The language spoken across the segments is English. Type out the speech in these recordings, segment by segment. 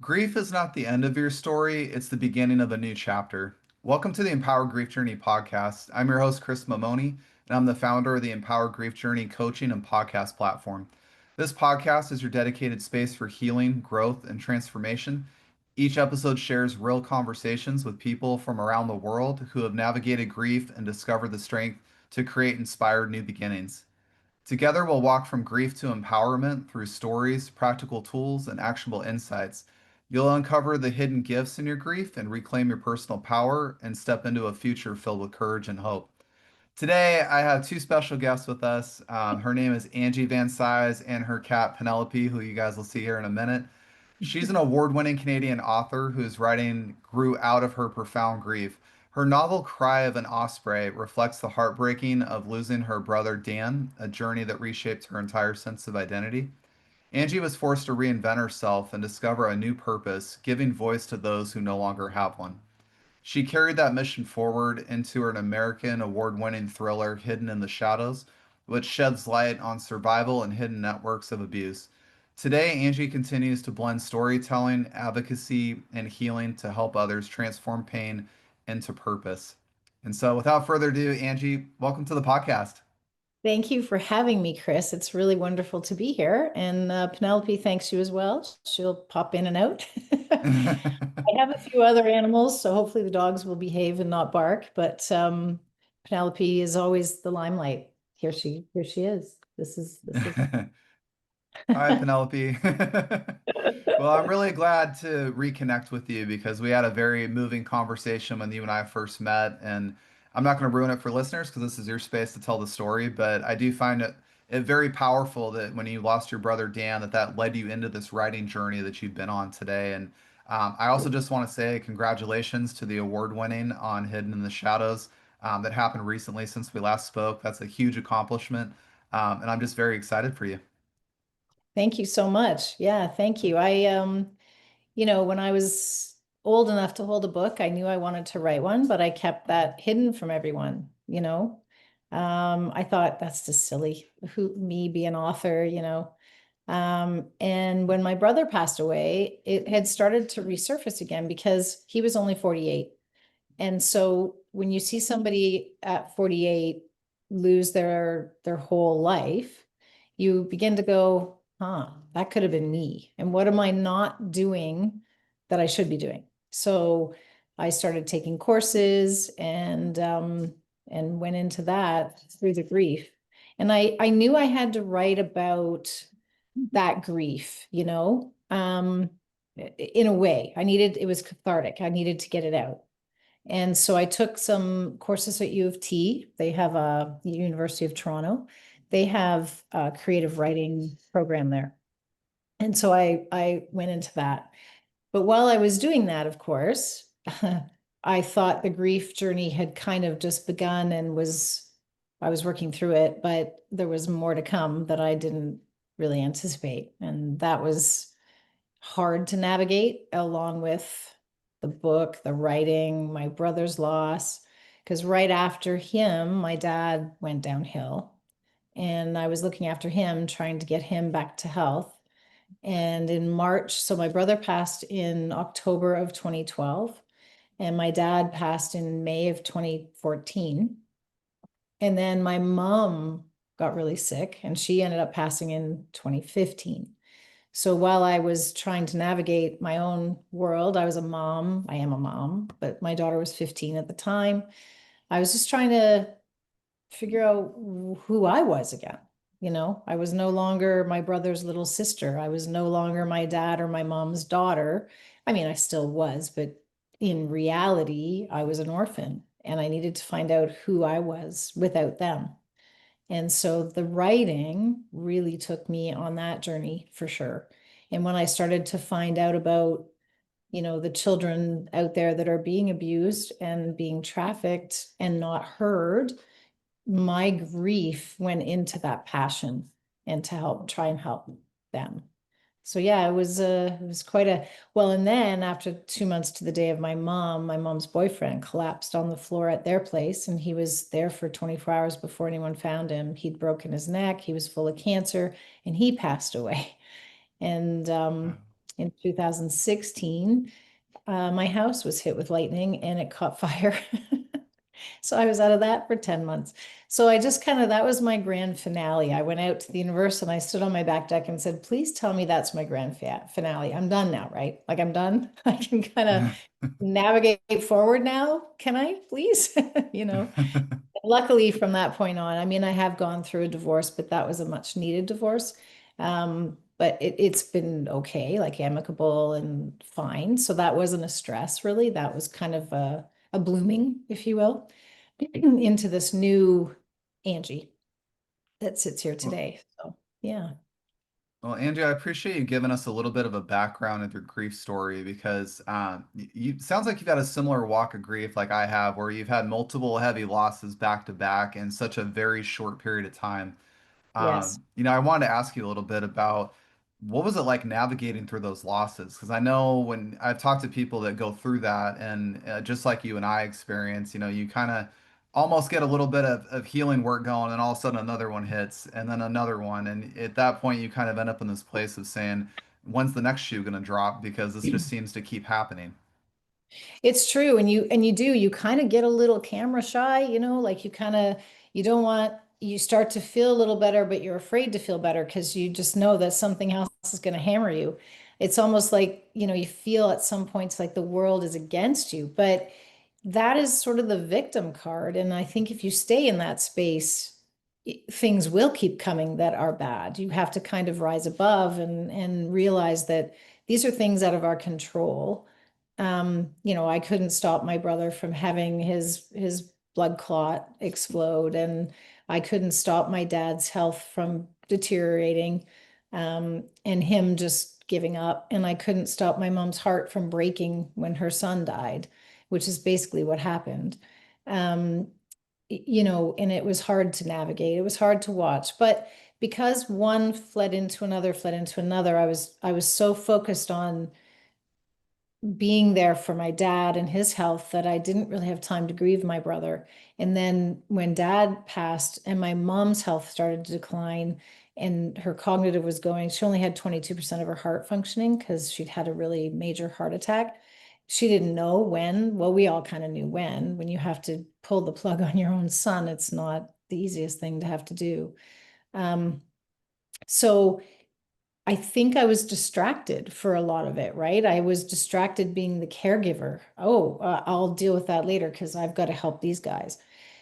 Grief is not the end of your story, it's the beginning of a new chapter. Welcome to the Empower Grief Journey podcast. I'm your host, Chris Mamone, and I'm the founder of the Empower Grief Journey coaching and podcast platform. This podcast is your dedicated space for healing, growth, and transformation. Each episode shares real conversations with people from around the world who have navigated grief and discovered the strength to create inspired new beginnings. Together, we'll walk from grief to empowerment through stories, practical tools, and actionable insights. You'll uncover the hidden gifts in your grief and reclaim your personal power and step into a future filled with courage and hope. Today, I have two special guests with us. Her name is Angie Vancise and her cat Penelope, who you guys will see here in a minute. She's an award-winning Canadian author whose writing grew out of her profound grief. Her novel Cry of an Osprey reflects the heartbreaking of losing her brother Dan, a journey that reshaped her entire sense of identity. Angie was forced to reinvent herself and discover a new purpose, giving voice to those who no longer have one. She carried that mission forward into an American award-winning thriller, Hidden in the Shadows, which sheds light on survival and hidden networks of abuse. Today, Angie continues to blend storytelling, advocacy, and healing to help others transform pain into purpose. And so, without further ado, Angie, welcome to the podcast. Thank you for having me, Chris. It's really wonderful to be here. And Penelope thanks you as well. She'll pop in and out. I have a few other animals, so hopefully the dogs will behave and not bark. But Penelope is always the limelight. Here she is. This is. Hi, Penelope. Well, I'm really glad to reconnect with you because we had a very moving conversation when you and I first met. And I'm not going to ruin it for listeners because this is your space to tell the story. But I do find it very powerful that when you lost your brother Dan, that led you into this writing journey that you've been on today. And I also just want to say congratulations to the award winning on Hidden in the Shadows that happened recently since we last spoke. That's a huge accomplishment. And I'm just very excited for you. Thank you so much. Yeah, thank you. When I was old enough to hold a book, I knew I wanted to write one, but I kept that hidden from everyone. I thought that's just silly. Me be an author. And when my brother passed away, it had started to resurface again because he was only 48. And so when you see somebody at 48 lose their whole life, you begin to go, that could have been me. And what am I not doing that I should be doing? So I started taking courses and went into that through the grief. And I knew I had to write about that grief, in a way. It was cathartic. I needed to get it out. And so I took some courses at U of T. They have a University of Toronto. They have a creative writing program there. And so I went into that. But while I was doing that, of course, I thought the grief journey had kind of just begun and I was working through it, but there was more to come that I didn't really anticipate. And that was hard to navigate along with the book, the writing, my brother's loss. Because right after him, my dad went downhill and I was looking after him, trying to get him back to health. And in March, so my brother passed in October of 2012, and my dad passed in May of 2014. And then my mom got really sick and she ended up passing in 2015. So while I was trying to navigate my own world, I was a mom. I am a mom, but my daughter was 15 at the time. I was just trying to figure out who I was again. I was no longer my brother's little sister. I was no longer my dad or my mom's daughter. I mean, I still was, but in reality, I was an orphan and I needed to find out who I was without them. And so the writing really took me on that journey for sure. And when I started to find out about, the children out there that are being abused and being trafficked and not heard, my grief went into that passion and to try and help them. So yeah, it was quite well, and then after 2 months to the day of my mom's boyfriend collapsed on the floor at their place, and he was there for 24 hours before anyone found him. He'd broken his neck, he was full of cancer, and he passed away. And Wow. in 2016, my house was hit with lightning and it caught fire. So I was out of that for 10 months. So I just kind of, that was my grand finale. I went out to the universe and I stood on my back deck and said, please tell me that's my grand finale. I'm done now, right? Like I'm done. I can kind of navigate forward now. Can I please? You know, luckily from that point on, I mean, I have gone through a divorce, but that was a much needed divorce. But it's been okay, like amicable and fine. So that wasn't a stress really. That was kind of a blooming, if you will, into this new Angie that sits here Well, today. So yeah. well, Angie, I appreciate you giving us a little bit of a background of your grief story because you sounds like you've had a similar walk of grief like I have, where you've had multiple heavy losses back to back in such a very short period of time. Yes. I wanted to ask you a little bit about what was it like navigating through those losses? Because I know when I've talked to people that go through that, and just like you and I experience, you kind of almost get a little bit of healing work going, and all of a sudden another one hits, and then another one. And at that point, you kind of end up in this place of saying, when's the next shoe going to drop? Because this just seems to keep happening. It's true. You kind of get a little camera shy, like you kind of, you don't want, you start to feel a little better, but you're afraid to feel better because you just know that something else is going to hammer you. It's almost like, you feel at some points like the world is against you, but that is sort of the victim card. And I think if you stay in that space, things will keep coming that are bad. You have to kind of rise above and realize that these are things out of our control. I couldn't stop my brother from having his blood clot explode, and I couldn't stop my dad's health from deteriorating, and him just giving up. And I couldn't stop my mom's heart from breaking when her son died, which is basically what happened. Um, and it was hard to navigate. It was hard to watch, but because one fled into another, I was so focused on being there for my dad and his health that I didn't really have time to grieve my brother. And then when dad passed and my mom's health started to decline and her cognitive was going, she only had 22% of her heart functioning because she'd had a really major heart attack. She didn't know when. Well, we all kind of knew when you have to pull the plug on your own son, it's not the easiest thing to have to do. Um, so I think I was distracted for a lot of it, right? I was distracted being the caregiver. Oh, I'll deal with that later because I've got to help these guys.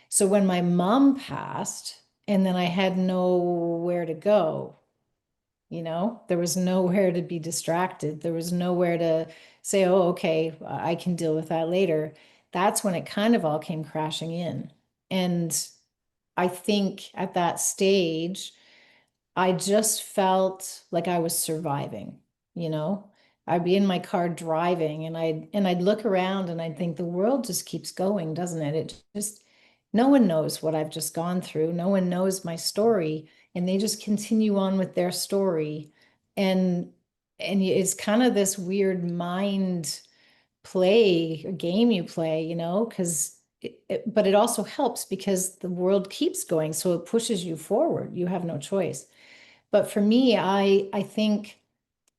So when my mom passed, and then I had nowhere to go, there was nowhere to be distracted. There was nowhere to say, oh, okay, I can deal with that later. That's when it kind of all came crashing in. And I think at that stage, I just felt like I was surviving, you know? I'd be in my car driving and I'd look around and I'd think the world just keeps going, doesn't it? It just no one knows what I've just gone through. No one knows my story and they just continue on with their story. And it's kind of this weird mind play, a game you play, because but it also helps because the world keeps going, so it pushes you forward. You have no choice. But for me, I think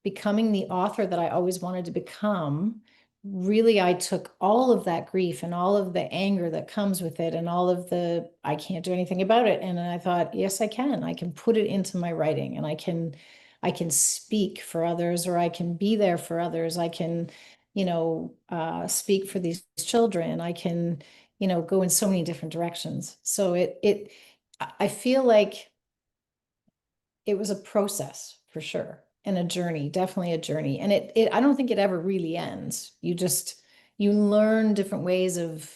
becoming the author that I always wanted to become, really, I took all of that grief and all of the anger that comes with it and all of the, I can't do anything about it. And I thought, yes, I can. I can put it into my writing and I can speak for others or I can be there for others. I can, speak for these children. I can, go in so many different directions. So I feel like it was a process for sure and a journey, definitely a journey. And I don't think it ever really ends. You learn different ways of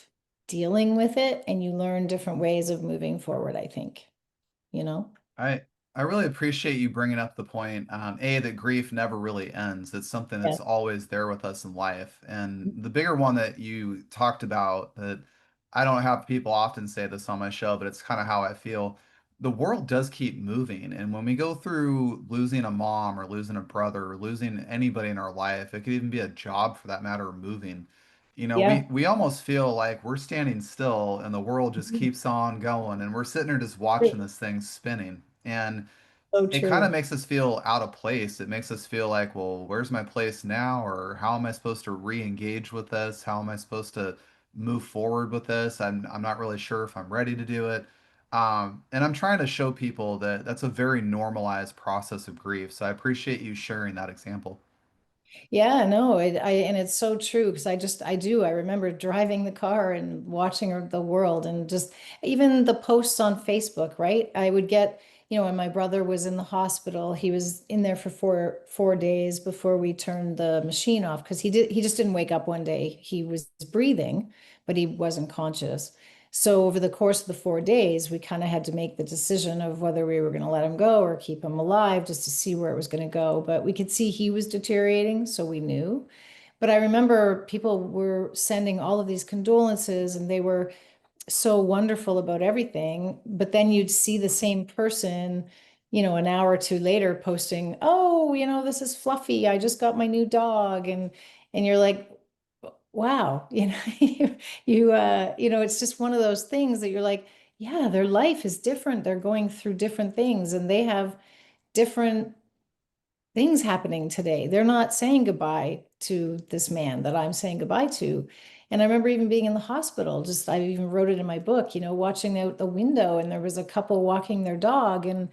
dealing with it and you learn different ways of moving forward, I think, you know? I I really appreciate you bringing up the point, A, that grief never really ends. It's something Yeah. that's always there with us in life. And the bigger one that you talked about, that I don't have people often say this on my show, but it's kind of how I feel. The world does keep moving. And when we go through losing a mom or losing a brother or losing anybody in our life, it could even be a job for that matter, or moving. We Yeah. we almost feel like we're standing still and the world just keeps on going and we're sitting there just watching this thing spinning. And So it kind of true. makes us feel out of place. It makes us feel like, well, where's my place now? Or how am I supposed to re-engage with this? How am I supposed to move forward with this? I'm not really sure if I'm ready to do it. And I'm trying to show people that that's a very normalized process of grief. So I appreciate you sharing that example. Yeah, no, and it's so true because I remember driving the car and watching the world and just even the posts on Facebook, right? I would get, when my brother was in the hospital, he was in there for four days before we turned the machine off because he just didn't wake up one day. He was breathing, but he wasn't conscious. So over the course of the 4 days, we kind of had to make the decision of whether we were going to let him go or keep him alive just to see where it was going to go. But we could see he was deteriorating, so we knew. But I remember people were sending all of these condolences and they were so wonderful about everything. But then you'd see the same person, an hour or two later posting, "Oh, this is Fluffy. I just got my new dog." And you're like, wow, it's just one of those things that you're like, yeah, their life is different. They're going through different things and they have different things happening today. They're not saying goodbye to this man that I'm saying goodbye to. And I remember even being in the hospital, just I even wrote it in my book, watching out the window and there was a couple walking their dog and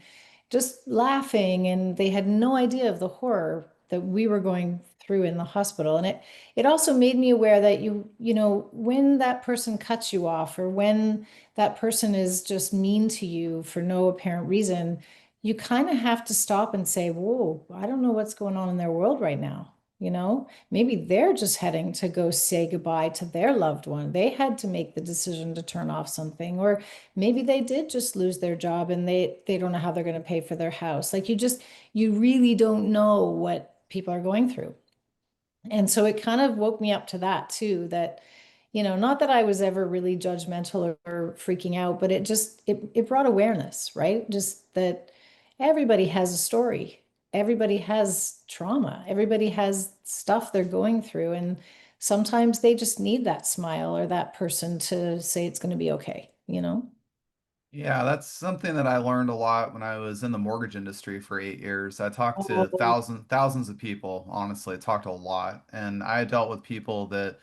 just laughing, and they had no idea of the horror that we were going through in the hospital. And it also made me aware that when that person cuts you off or when that person is just mean to you for no apparent reason, you kind of have to stop and say, whoa, I don't know what's going on in their world right now. Maybe they're just heading to go say goodbye to their loved one. They had to make the decision to turn off something, or maybe they did just lose their job and they don't know how they're going to pay for their house. Like you really don't know what people are going through. And so it kind of woke me up to that too, that, not that I was ever really judgmental or freaking out, but it brought awareness, right? Just that everybody has a story. Everybody has trauma. Everybody has stuff they're going through. And sometimes they just need that smile or that person to say it's going to be okay. Yeah, that's something that I learned a lot when I was in the mortgage industry for 8 years. I talked to Oh, thousands of people, honestly, talked a lot. And I dealt with people that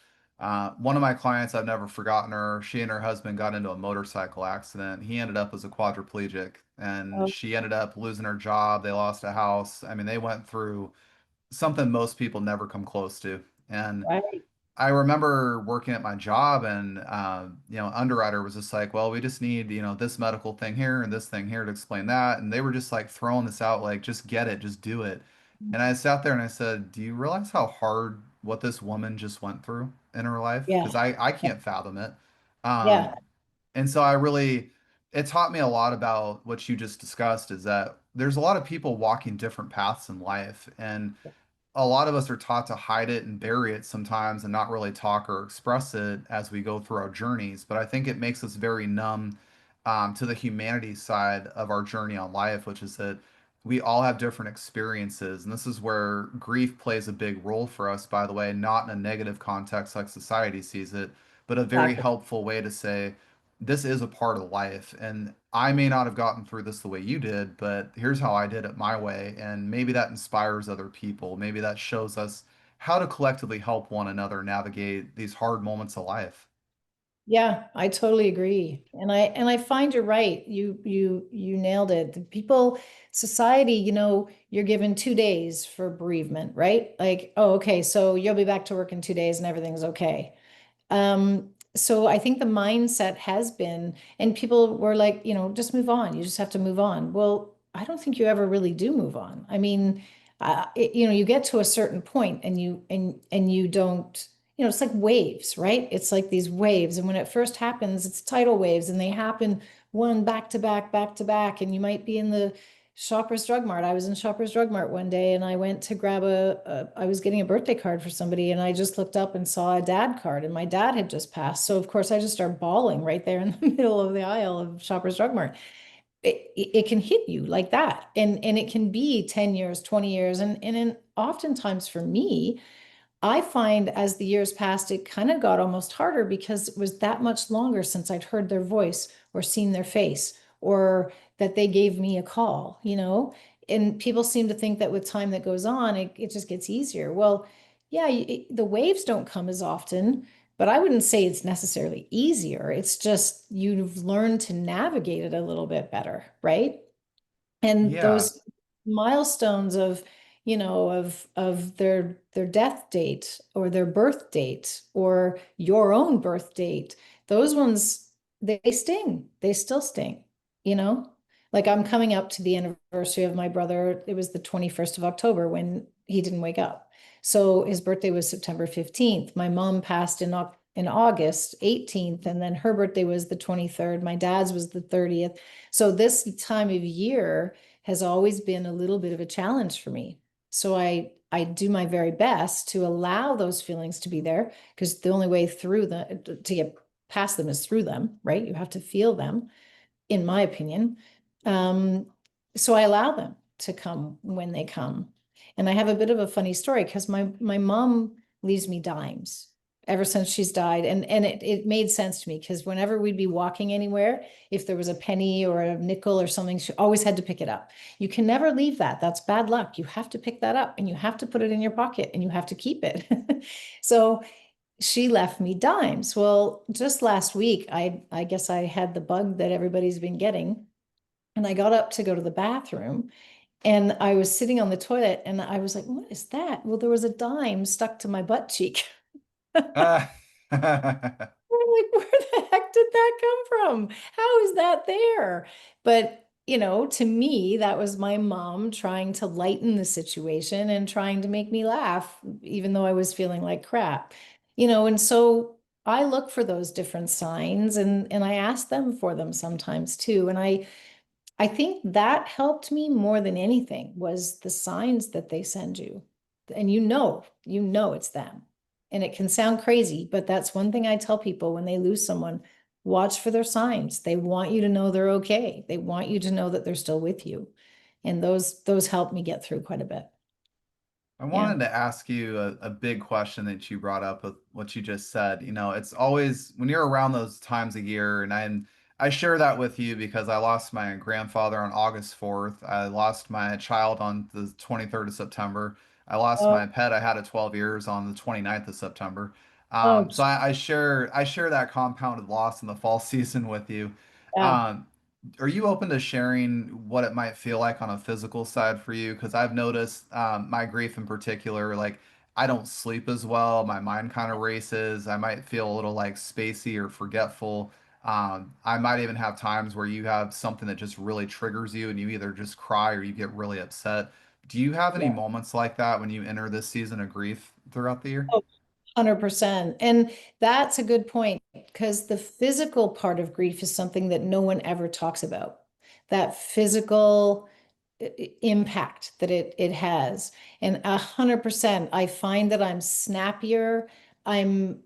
one of my clients, I've never forgotten her. She and her husband got into a motorcycle accident. He ended up as a quadriplegic and oh, she ended up losing her job. They lost a house. I mean, they went through something most people never come close to. And right. I remember working at my job and underwriter was just like, well, we just need, this medical thing here and this thing here to explain that. And they were just like throwing this out like, just get it, just do it. And I sat there and I said, do you realize how hard what this woman just went through in her life? Yeah. Because I can't fathom it. Um, Yeah. and so it taught me a lot about what you just discussed is that there's a lot of people walking different paths in life. And a lot of us are taught to hide it and bury it sometimes and not really talk or express it as we go through our journeys. But I think it makes us very numb to the humanity side of our journey on life, which is that we all have different experiences. And this is where grief plays a big role for us, by the way, not in a negative context like society sees it, but a very Exactly. helpful way to say, this is a part of life. And I may not have gotten through this the way you did, but here's how I did it my way. And maybe that inspires other people. Maybe that shows us how to collectively help one another navigate these hard moments of life. Yeah, I totally agree. And I find you're right. You nailed it. The people, society, you're given 2 days for bereavement, right? Like, oh, okay, so you'll be back to work in 2 days and everything's okay. So I think the mindset has been, and people were like, just move on. You just have to move on. Well, I don't think you ever really do move on. I mean, you get to a certain point and you don't, it's like waves, right? It's like these waves. And when it first happens, it's tidal waves and they happen one back to back. And you might be in the Shoppers Drug Mart. I was in Shoppers Drug Mart one day and I went to grab I was getting a birthday card for somebody and I just looked up and saw a dad card and my dad had just passed. So of course I just started bawling right there in the middle of the aisle of Shoppers Drug Mart. It can hit you like that. And it can be 10 years, 20 years. And oftentimes for me, I find as the years passed, it kind of got almost harder because it was that much longer since I'd heard their voice or seen their face or that they gave me a call, you know? And people seem to think that with time that goes on, it just gets easier. Well, yeah, the waves don't come as often, but I wouldn't say it's necessarily easier. It's just you've learned to navigate it a little bit better, right? And Yeah. those milestones of, you know, of their death date or their birth date or your own birth date, those ones, they sting. They still sting, you know? Like I'm coming up to the anniversary of my brother. It was the 21st of October when he didn't wake up. So his birthday was September 15th. My mom passed in August 18th, and then her birthday was the 23rd. My dad's was the 30th. So this time of year has always been a little bit of a challenge for me. So I do my very best to allow those feelings to be there, because the only way through to get past them is through them, right? You have to feel them, in my opinion. Um, so I allow them to come when they come. And I have a bit of a funny story because my mom leaves me dimes ever since she's died. And it made sense to me because whenever we'd be walking anywhere, if there was a penny or a nickel or something, she always had to pick it up. You can never leave that. That's bad luck. You have to pick that up and you have to put it in your pocket and you have to keep it. So she left me dimes. Well, just last week, I guess I had the bug that everybody's been getting. And I got up to go to the bathroom and I was sitting on the toilet and I was like, what is that? Well, there was a dime stuck to my butt cheek. Uh, I'm like, where the heck did that come from? How is that there? But, you know, to me, that was my mom trying to lighten the situation and trying to make me laugh, even though I was feeling like crap. You know, and so I look for those different signs and I ask them for them sometimes too. And I think that helped me more than anything was the signs that they send you. And you know it's them. And it can sound crazy, but that's one thing I tell people when they lose someone, watch for their signs. They want you to know they're okay. They want you to know that they're still with you. And those help me get through quite a bit. I Yeah. wanted to ask you a big question that you brought up with what you just said. You know, it's always when you're around those times of year, and I share that with you because I lost my grandfather on August 4th. I lost my child on the 23rd of September. I lost Oh, my pet I had at 12 years on the 29th of September. oh, So I share that compounded loss in the fall season with you. yeah. Um, are you open to sharing what it might feel like on a physical side for you? Because I've noticed my grief in particular, like I don't sleep as well. My mind kind of races. I might feel a little like spacey or forgetful. I might even have times where you have something that just really triggers you and you either just cry or you get really upset. Do you have any Yeah. moments like that when you enter this season of grief throughout the year? 100%. And that's a good point because the physical part of grief is something that no one ever talks about. That physical impact that it has. And 100%, I find that I'm snappier, I'm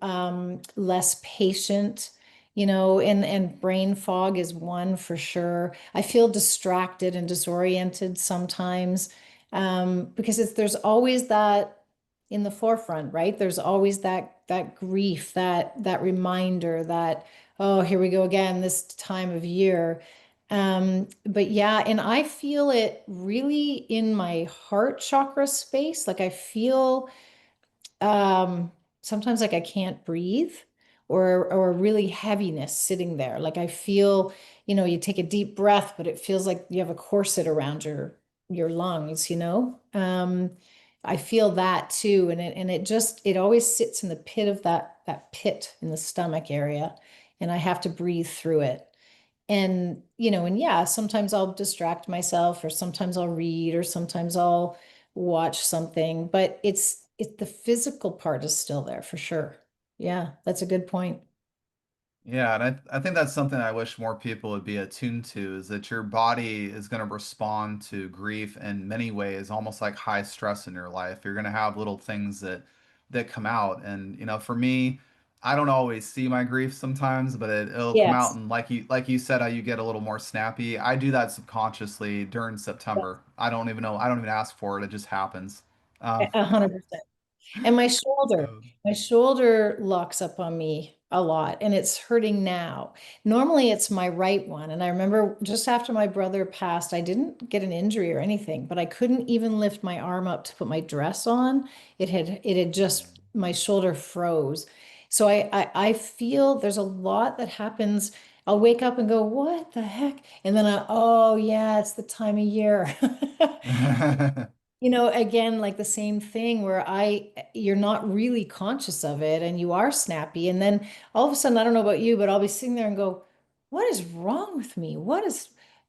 less patient, you know, and brain fog is one for sure. I feel distracted and disoriented sometimes because there's always that in the forefront, right? There's always that grief, that reminder that, oh, here we go again, this time of year. But yeah, and I feel it really in my heart chakra space. Like I feel um sometimes like I can't breathe or a really heaviness sitting there. Like I feel, you know, you take a deep breath, but it feels like you have a corset around your lungs, you know? I feel that too. And it just it always sits in the pit of that pit in the stomach area. And I have to breathe through it. And, you know, and yeah, sometimes I'll distract myself or sometimes I'll read or sometimes I'll watch something, but it's the physical part is still there for sure. Yeah, that's a good point. Yeah, and I think that's something I wish more people would be attuned to is that your body is going to respond to grief in many ways, almost like high stress in your life. You're going to have little things that come out. And, you know, for me, I don't always see my grief sometimes, but it'll come out Yes, and like you said, how you get a little more snappy. I do that subconsciously during September. I don't even know, I don't even ask for it. It just happens. Um, 100%. And my shoulder locks up on me a lot and it's hurting now. Normally it's my right one. And I remember just after my brother passed, I didn't get an injury or anything, but I couldn't even lift my arm up to put my dress on. It had just, my shoulder froze. So I feel there's a lot that happens. I'll wake up and go, what the heck? And then oh yeah, it's the time of year. Again, like the same thing where you're not really conscious of it and you are snappy. And then all of a sudden, I don't know about you, but I'll be sitting there and go, what is wrong with me?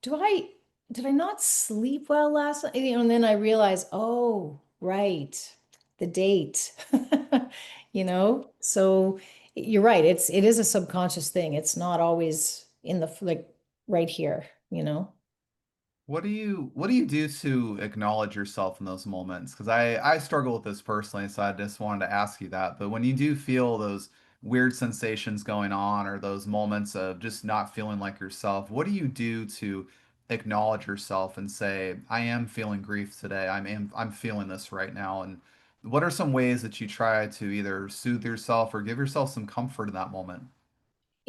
Do I, did I not sleep well last night? And then I realize, oh, right, the date, so you're right. It is a subconscious thing. It's not always in the, like right here. What do you do to acknowledge yourself in those moments? Because I struggle with this personally, so I just wanted to ask you that. But when you do feel those weird sensations going on or those moments of just not feeling like yourself, what do you do to acknowledge yourself and say, I am feeling grief today. I'm feeling this right now. And what are some ways that you try to either soothe yourself or give yourself some comfort in that moment?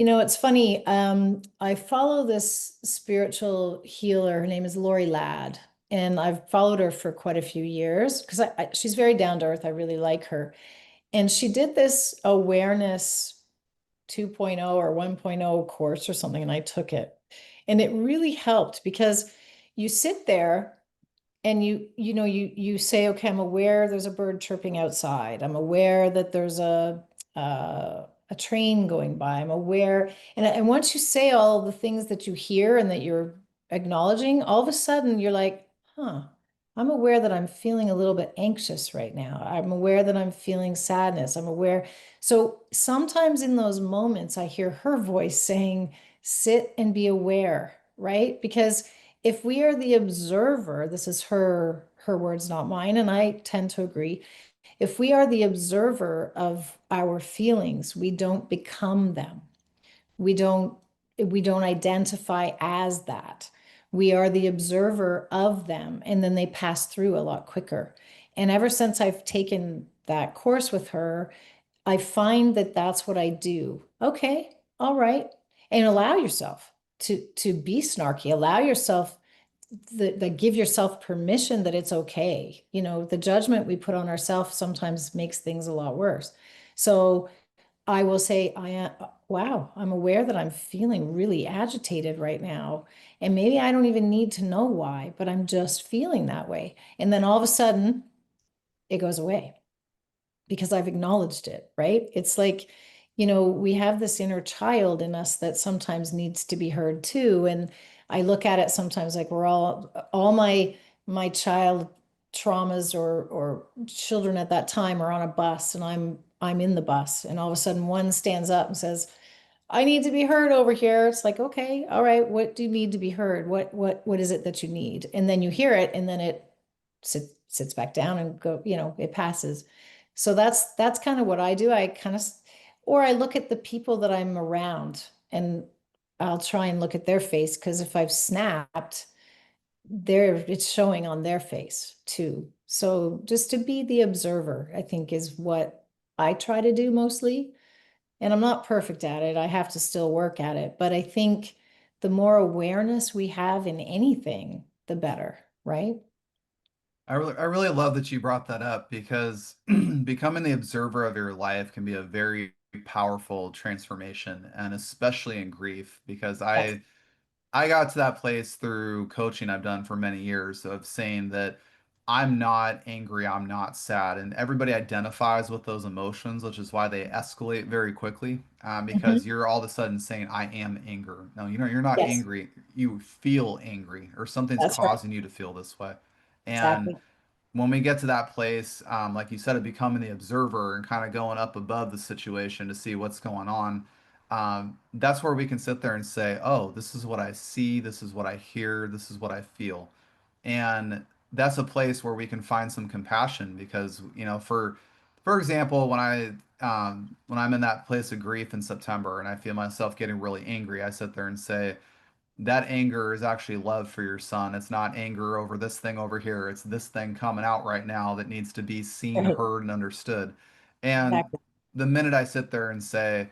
It's funny. I follow this spiritual healer. Her name is Lori Ladd, and I've followed her for quite a few years because she's very down to earth. I really like her. And she did this awareness 2.0 or 1.0 course or something, and I took it. And it really helped because you sit there and you say, okay, I'm aware there's a bird chirping outside. I'm aware that there's a train going by. I'm aware, and once you say all the things that you hear and that you're acknowledging, all of a sudden you're like, huh, I'm aware that I'm feeling a little bit anxious right now. I'm aware that I'm feeling sadness. I'm aware. So sometimes in those moments, I hear her voice saying, sit and be aware, right? Because if we are the observer, this is her words, not mine, and I tend to agree. If we are the observer of our feelings, we don't become them. We don't we don't identify as that. We are the observer of them, and then they pass through a lot quicker. And ever since I've taken that course with her, I find that that's what I do. Okay, all right. And allow yourself to be snarky. Allow yourself that give yourself permission that it's okay. The judgment we put on ourselves sometimes makes things a lot worse. So I will say, I am, wow, I'm aware that I'm feeling really agitated right now. And maybe I don't even need to know why, but I'm just feeling that way. And then all of a sudden, it goes away because I've acknowledged it, right? It's like, we have this inner child in us that sometimes needs to be heard too. And I look at it sometimes like we're all my child traumas or children at that time are on a bus and I'm in the bus and all of a sudden one stands up and says, I need to be heard over here. It's like, okay, all right, what do you need to be heard? What is it that you need? And then you hear it and then it sits back down and it passes. So that's kind of what I do. Or I look at the people that I'm around and I'll try and look at their face because if I've snapped, it's showing on their face too. So just to be the observer, I think is what I try to do mostly. And I'm not perfect at it. I have to still work at it. But I think the more awareness we have in anything, the better, right? I really love that you brought that up because becoming the observer of your life can be a very powerful transformation, and especially in grief, because Yes. I got to that place through coaching I've done for many years of saying that I'm not angry, I'm not sad. And everybody identifies with those emotions, which is why they escalate very quickly. Mhm. Because you're all of a sudden saying, I am anger. No, you're not Yes, angry. You feel angry, or something's that's right. causing you to feel this way. And Exactly. when we get to that place, like you said, of becoming the observer and kind of going up above the situation to see what's going on, that's where we can sit there and say, oh, this is what I see, this is what I hear, this is what I feel. And that's a place where we can find some compassion because, for example, when I'm in that place of grief in September and I feel myself getting really angry, I sit there and say, that anger is actually love for your son. It's not anger over this thing over here. It's this thing coming out right now that needs to be seen, Right. heard, and understood. And Exactly. the minute I sit there and say,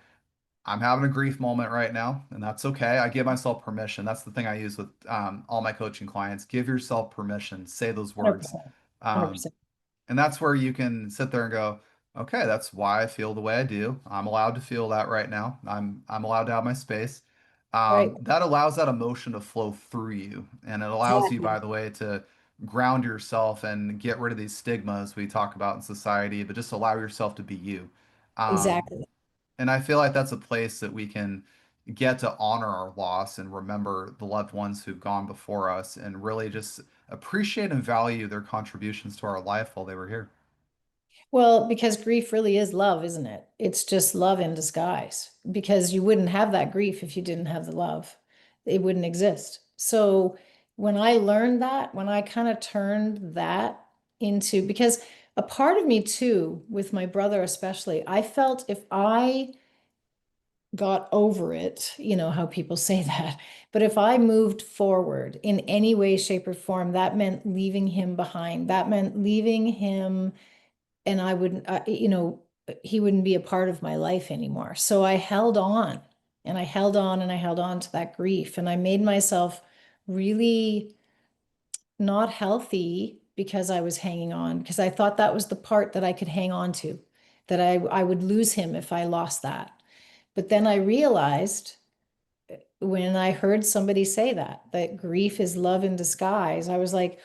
I'm having a grief moment right now, and that's okay. I give myself permission. That's the thing I use with all my coaching clients. Give yourself permission. Say those words. 100%. Um, 100%. and that's where you can sit there and go, okay, that's why I feel the way I do. I'm allowed to feel that right now. I'm allowed to have my space. Right. That allows that emotion to flow through you, and it allows you, by Exactly. the way, to ground yourself and get rid of these stigmas we talk about in society, but just allow yourself to be you. Um, Exactly. and I feel like that's a place that we can get to honor our loss and remember the loved ones who've gone before us and really just appreciate and value their contributions to our life while they were here. Well, because grief really is love, isn't it? It's just love in disguise. Because you wouldn't have that grief if you didn't have the love. It wouldn't exist. So when I learned that, when I kind of turned that into, because a part of me too, with my brother especially, I felt if I got over it, you know how people say that, but if I moved forward in any way, shape, or form, that meant leaving him behind. That meant leaving him and I wouldn't, he wouldn't be a part of my life anymore. So I held on and I held on and I held on to that grief. And I made myself really not healthy because I was hanging on, because I thought that was the part that I could hang on to, that I would lose him if I lost that. But then I realized when I heard somebody say that, that grief is love in disguise, I was like,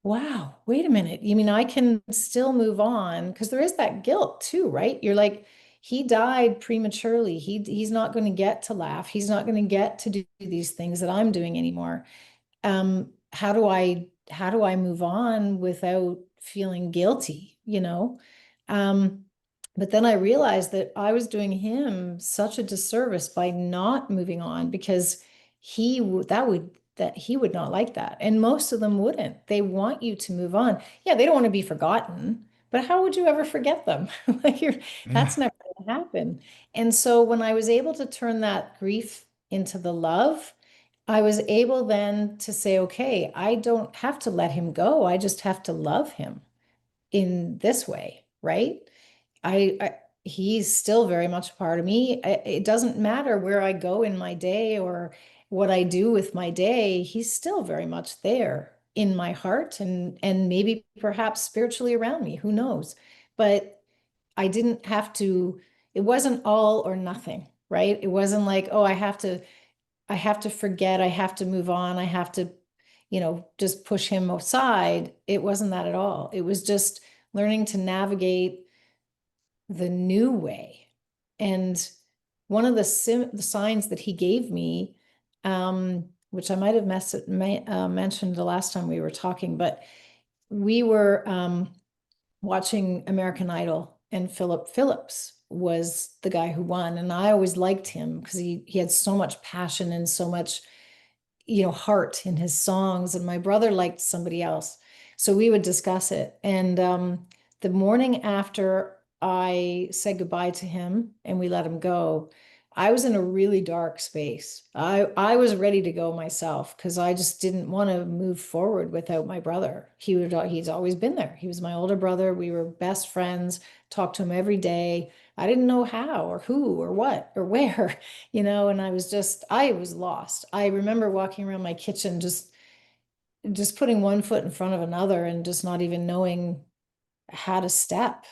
wow, wait a minute. You mean I can still move on? Because there is that guilt too, right? You're like, he died prematurely. He's not going to get to laugh. He's not going to get to do these things that I'm doing anymore. How do I move on without feeling guilty, you know? Um, but then I realized that I was doing him such a disservice by not moving on because he would not like that. And most of them wouldn't. They want you to move on. Yeah, they don't want to be forgotten, but how would you ever forget them? Like Yeah. that's never going to happen. And so when I was able to turn that grief into the love, I was able then to say, okay, I don't have to let him go. I just have to love him in this way, right? I he's still very much a part of me. It doesn't matter where I go in my day or what I do with my day. He's still very much there in my heart and maybe perhaps spiritually around me. Who knows? But I didn't have to, it wasn't all or nothing, right? It wasn't like, oh, I have to forget, I have to move on, I have to, just push him aside. It wasn't that at all. It was just learning to navigate the new way. And one of the signs that he gave me, which I might have mentioned the last time we were talking, but we were watching American Idol, and Philip Phillips was the guy who won. And I always liked him because he had so much passion and so much heart in his songs. And my brother liked somebody else. So we would discuss it. And the morning after I said goodbye to him and we let him go, I was in a really dark space. I was ready to go myself because I just didn't want to move forward without my brother. He's always been there. He was my older brother. We were best friends, talked to him every day. I didn't know how or who or what or where, and I was lost. I remember walking around my kitchen just putting one foot in front of another and just not even knowing how to step,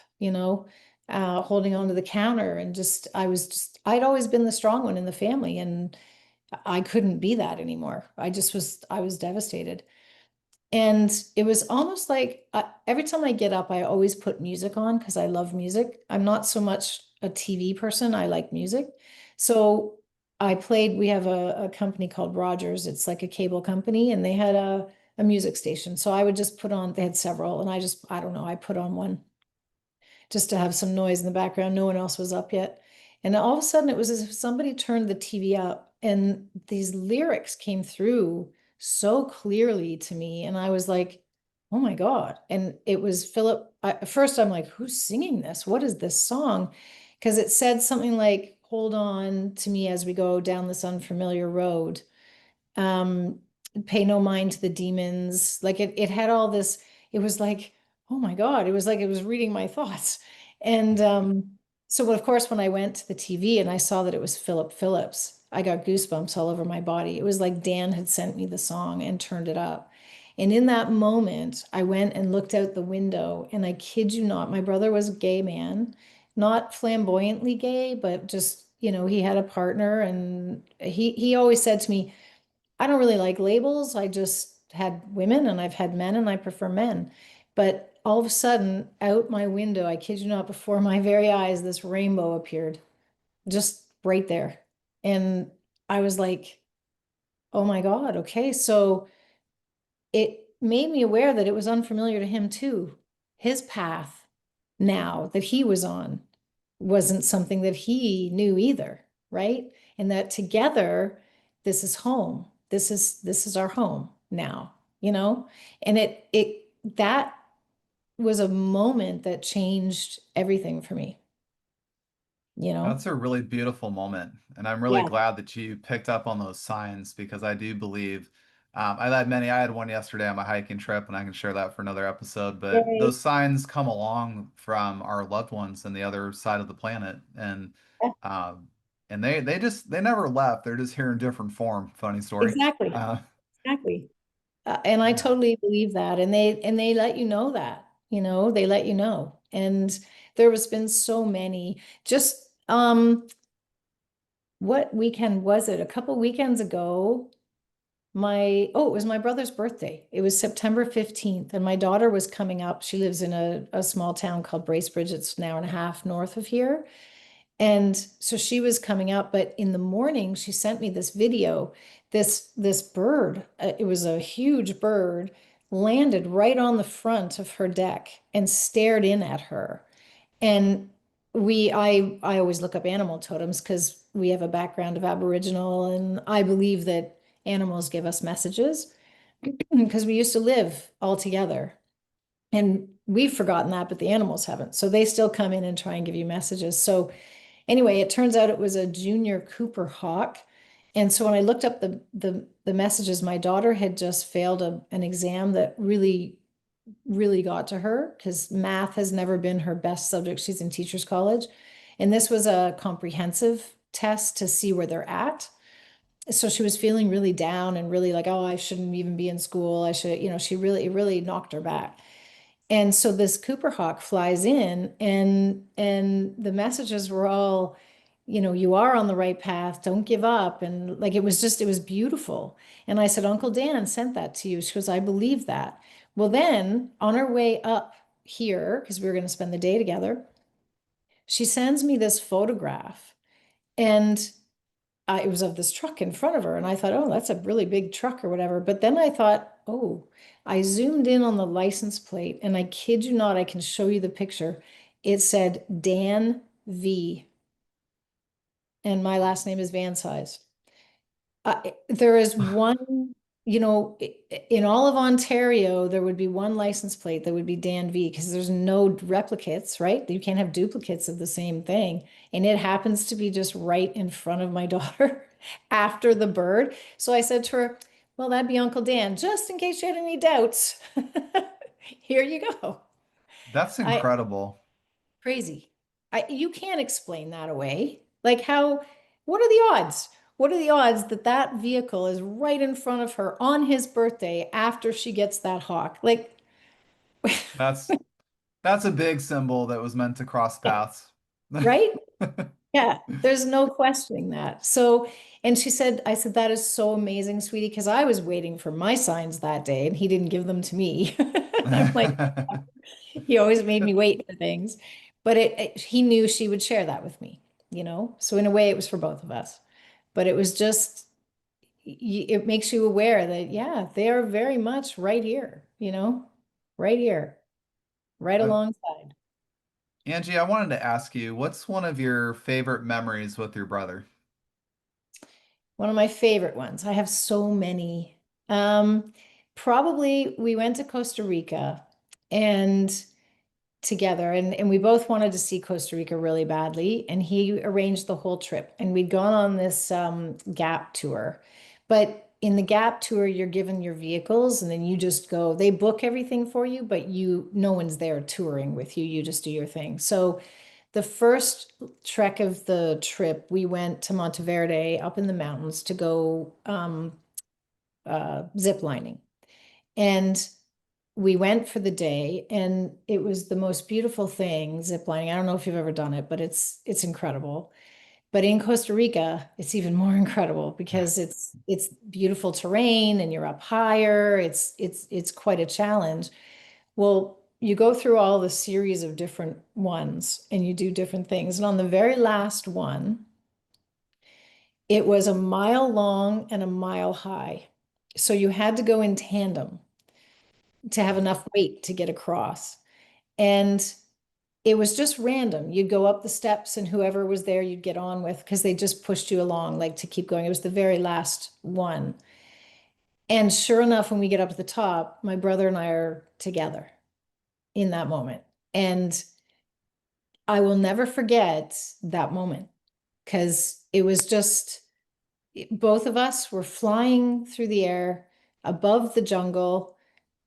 holding onto the counter and I'd always been the strong one in the family and I couldn't be that anymore. I was devastated. And it was almost like every time I get up, I always put music on because I love music. I'm not so much a TV person. I like music. So we have a company called Rogers. It's like a cable company, and they had a music station. So I would just they had several, and I don't know, I put on one just to have some noise in the background. No one else was up yet. And all of a sudden, it was as if somebody turned the TV up and these lyrics came through so clearly to me. And I was like, oh my God. And it was Philip. At first, I'm like, who's singing this? What is this song? Because it said something like, hold on to me as we go down this unfamiliar road. Um, Pay no mind to the demons. Like it had all this, it was like, oh my God, it was like it was reading my thoughts. And So of course, when I went to the TV and I saw that it was Philip Phillips, I got goosebumps all over my body. It was like Dan had sent me the song and turned it up. And in that moment, I went and looked out the window, and I kid you not, my brother was a gay man, not flamboyantly gay, but just, he had a partner, and he always said to me, I don't really like labels. I just had women and I've had men and I prefer men. But all of a sudden, out my window, I kid you not, before my very eyes, this rainbow appeared just right there. And I was like, oh my God, okay. So it made me aware that it was unfamiliar to him too. His path now that he was on wasn't something that he knew either, right? And that together, this is home. This is our home now, you know? And that was a moment that changed everything for me, you know? That's a really beautiful moment. And I'm really Yeah. glad that you picked up on those signs because I do believe I've had many. I had one yesterday on my hiking trip, and I can share that for another episode. But Yay. those signs come along from our loved ones on the other side of the planet. Yeah, Um, and they never left. They're just here in different form. Funny story. exactly. Uh, Exactly. And I yeah. totally believe that. And they let you know that, they let you know. And there has been so many. Just what weekend was it? A couple weekends ago, it was my brother's birthday. It was September 15th, and my daughter was coming up. She lives in a small town called Bracebridge. It's an hour and a half north of here. And so she was coming up, but in the morning she sent me this video. This bird, it was a huge bird, landed right on the front of her deck and stared in at her. And I always look up animal totems because we have a background of Aboriginal, and I believe that animals give us messages because we used to live all together. And we've forgotten that, but the animals haven't. So they still come in and try and give you messages. So anyway, it turns out it was a junior Cooper hawk. And so when I looked up the messages, my daughter had just failed an exam that really, really got to her because math has never been her best subject. She's in teachers college. And this was a comprehensive test to see where they're at. So she was feeling really down and really like, oh, I shouldn't even be in school. I should, it really knocked her back. And so this Cooper Hawk flies in, and the messages were all, you are on the right path, don't give up. And like it was beautiful. And I said, Uncle Dan sent that to you. She goes, I believe that. Well, then on our way up here, because we were going to spend the day together, she sends me this photograph. And it was of this truck in front of her. And I thought, oh, that's a really big truck or whatever. But then I thought, oh, I zoomed in on the license plate, and I kid you not, I can show you the picture. It said Dan V, and my last name is Vancise. There is one, in all of Ontario, there would be one license plate that would be Dan V because there's no replicates, right? You can't have duplicates of the same thing. And it happens to be just right in front of my daughter after the bird. So I said to her, well, that'd be Uncle Dan, just in case you had any doubts. Here you go. That's I incredible. Crazy. You can't explain that away. Like what are the odds? What are the odds that that vehicle is right in front of her on his birthday after she gets that hawk? Like, That's that's a big symbol that was meant to cross paths. right? Yeah, there's no questioning that. So, and I said, that is so amazing, sweetie, because I was waiting for my signs that day and he didn't give them to me. I'm like, he always made me wait for things. But he knew she would share that with me, So in a way, it was for both of us. But it was just, it makes you aware that, yeah, they are very much right here, right here, right Uh, alongside. Angie, I wanted to ask you, what's one of your favorite memories with your brother? One of my favorite ones. I have so many. Um, Probably we went to Costa Rica and together, and we both wanted to see Costa Rica really badly, and he arranged the whole trip, and we'd gone on this Gap tour. But in the Gap tour, you're given your vehicles and then you just go, they book everything for you, but no one's there touring with you. You just do your thing. So the first trek of the trip, we went to Monteverde up in the mountains to go zip lining. And we went for the day, and it was the most beautiful thing, zip lining. I don't know if you've ever done it, but it's incredible. But in Costa Rica, it's even more incredible because it's beautiful terrain and you're up higher. It's quite a challenge. Well, you go through all the series of different ones and you do different things. And on the very last one, it was a mile long and a mile high. So you had to go in tandem to have enough weight to get across. And it was just random. You'd go up the steps and whoever was there you'd get on with because they just pushed you along like to keep going. It was the very last one. And sure enough, when we get up at the top, my brother and I are together in that moment. And I will never forget that moment because it was just both of us were flying through the air above the jungle.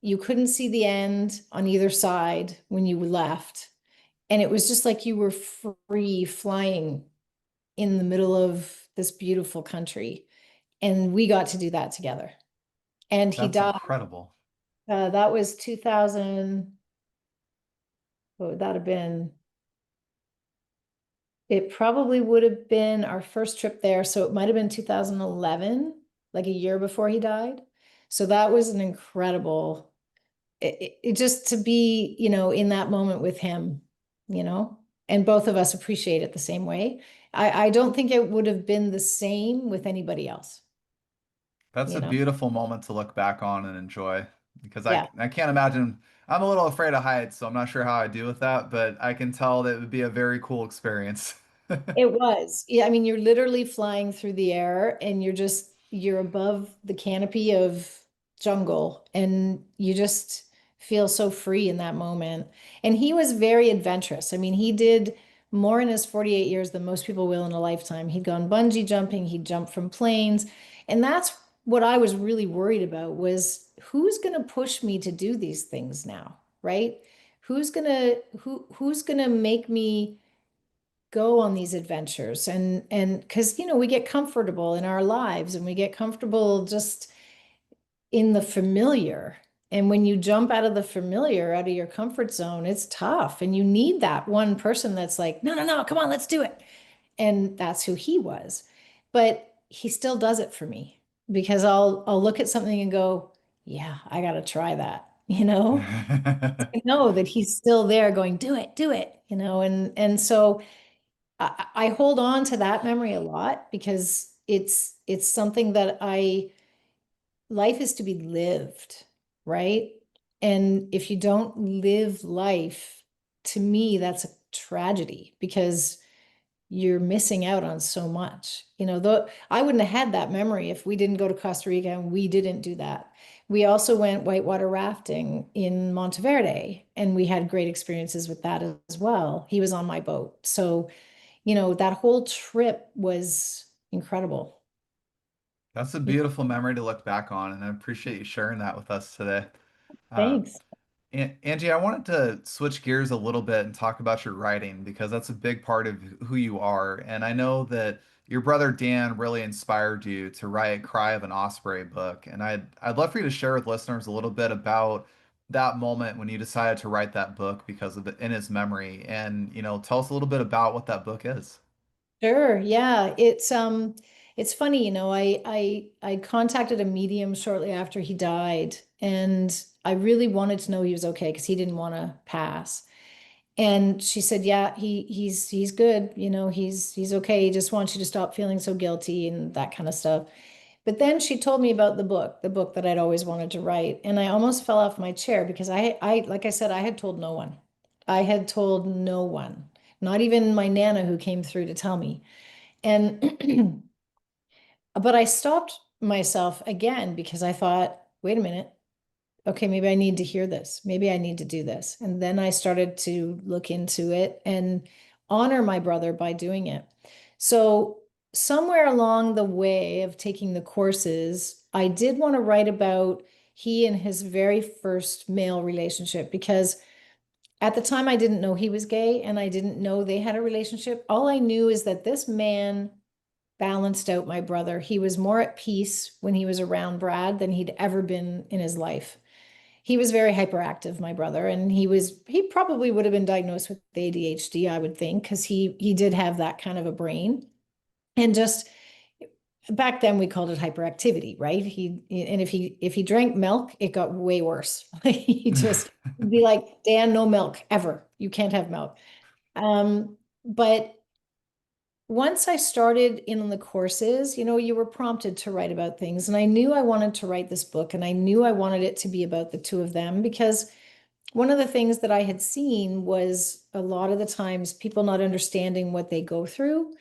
You couldn't see the end on either side when you left. And it was just like you were free flying in the middle of this beautiful country. And we got to do that together. And he That's died. incredible. That was 2000. What would that have been? It probably would have been our first trip there. So it might have been 2011, like a year before he died. So that was an incredible, it just to be, in that moment with him, you know, and both of us appreciate it the same way. I don't think it would have been the same with anybody else, That's you a know? beautiful moment to look back on and enjoy because Yeah. I can't imagine. I'm a little afraid of heights, so I'm not sure how I do with that, but I can tell that it would be a very cool experience. It was. Yeah, I mean, you're literally flying through the air and you're above the canopy of jungle and you just feel so free in that moment. And he was very adventurous. I mean, he did more in his 48 years than most people will in a lifetime. He'd gone bungee jumping, he'd jumped from planes. And that's what I was really worried about was who's going to push me to do these things now, right? Who's going to make me go on these adventures and because we get comfortable in our lives and we get comfortable just in the familiar, and when you jump out of the familiar, out of your comfort zone, it's tough and you need that one person that's like, no, no, no, come on, let's do it. And that's who he was. But he still does it for me because I'll look at something and go, yeah, I got to try that, I know that he's still there going, do it, and so I hold on to that memory a lot because it's something that life is to be lived, right? And if you don't live life, to me, that's a tragedy because you're missing out on so much. Though I wouldn't have had that memory if we didn't go to Costa Rica and we didn't do that. We also went whitewater rafting in Monteverde and we had great experiences with that as well. He was on my boat. So that whole trip was incredible. That's a Yeah, beautiful memory to look back on, and I appreciate you sharing that with us today. Uh, thanks. Angie, I wanted to switch gears a little bit and talk about your writing because that's a big part of who you are. And I know that your brother Dan really inspired you to write Cry of an Osprey book. And I'd love for you to share with listeners a little bit about that moment when you decided to write that book because of it in his memory. And, tell us a little bit about what that book is. Sure. Yeah. It's funny, I contacted a medium shortly after he died, and I really wanted to know he was okay because he didn't want to pass. And she said, yeah, he's good, he's okay. He just wants you to stop feeling so guilty and that kind of stuff. But then she told me about the book that I'd always wanted to write. And I almost fell off my chair because like I said, I had told no one. I had told no one, not even my Nana who came through to tell me. And, but I stopped myself again because I thought, wait a minute. Okay, maybe I need to hear this. Maybe I need to do this. And then I started to look into it and honor my brother by doing it. So, somewhere along the way of taking the courses, I did want to write about he and his very first male relationship because At the time, I didn't know he was gay and I didn't know they had a relationship. All I knew is that this man balanced out my brother. He was more at peace when he was around Brad than he'd ever been in his life. He was very hyperactive, my brother, and he probably would have been diagnosed with ADHD, I would think, because he did have that kind of a brain. And just back then we called it hyperactivity, right? And if he drank milk, it got way worse. He just would be like, Dan, no milk ever. You can't have milk. But once I started in the courses, you were prompted to write about things. And I knew I wanted to write this book, and I knew I wanted it to be about the two of them because one of the things that I had seen was a lot of the times people not understanding what they go through.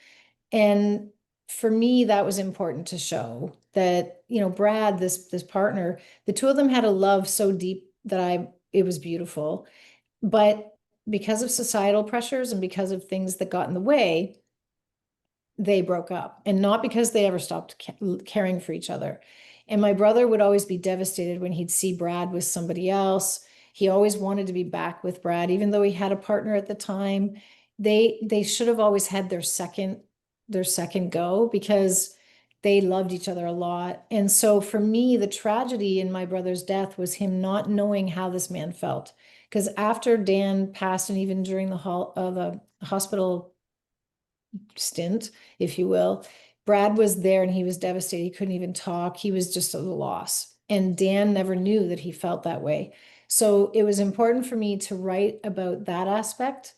And for me, that was important to show that, Brad, this partner, the two of them had a love so deep that it was beautiful. But because of societal pressures and because of things that got in the way, they broke up, and not because they ever stopped caring for each other. And my brother would always be devastated when he'd see Brad with somebody else. He always wanted to be back with Brad, even though he had a partner at the time. They should have always had their second go because they loved each other a lot. And so for me, the tragedy in my brother's death was him not knowing how this man felt. Because after Dan passed, and even during the hospital stint, if you will, Brad was there and he was devastated. He couldn't even talk. He was just at a loss. And Dan never knew that he felt that way. So it was important for me to write about that aspect.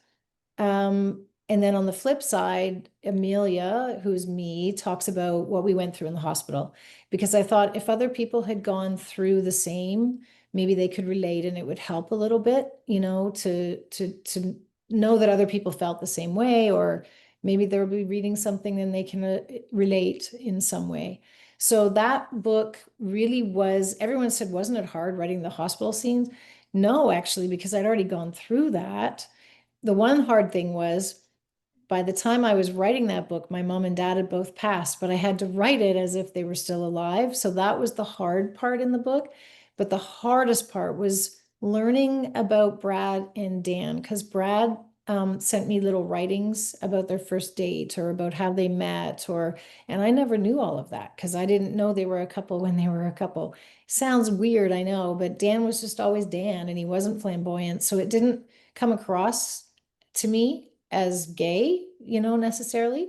And then on the flip side, Amelia, who's me, talks about what we went through in the hospital. Because I thought if other people had gone through the same, maybe they could relate and it would help a little bit, to know that other people felt the same way, or maybe they'll be reading something and they can relate in some way. So that book really was, everyone said, wasn't it hard writing the hospital scenes? No, actually, because I'd already gone through that. The one hard thing was by the time I was writing that book, my mom and dad had both passed, but I had to write it as if they were still alive. So that was the hard part in the book. But the hardest part was learning about Brad and Dan, because Brad sent me little writings about their first date or about how they met, and I never knew all of that because I didn't know they were a couple when they were a couple. Sounds weird, I know, but Dan was just always Dan and he wasn't flamboyant. So it didn't come across to me as gay, necessarily.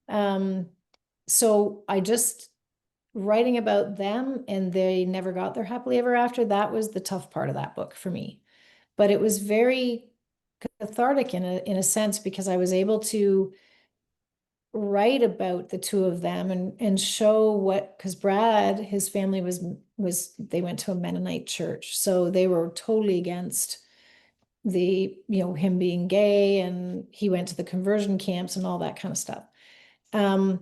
Um, so I just writing about them and they never got their happily ever after. That was the tough part of that book for me. But it was very cathartic in a sense because I was able to write about the two of them and show what, because Brad, his family was they went to a Mennonite church. So they were totally against him being gay, and he went to the conversion camps and all that kind of stuff. Um,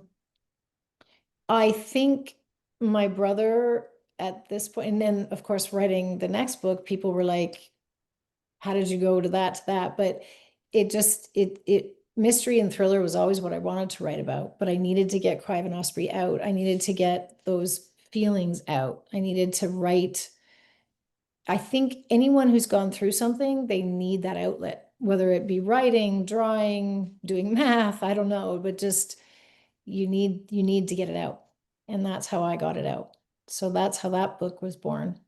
I think my brother at this point, and then of course writing the next book, people were like, how did you go to that? But it mystery and thriller was always what I wanted to write about, but I needed to get Crive and Osprey out. I needed to get those feelings out. I needed to write. I think anyone who's gone through something, they need that outlet, whether it be writing, drawing, doing math, I don't know, but just you need to get it out. And that's how I got it out. So that's how that book was born.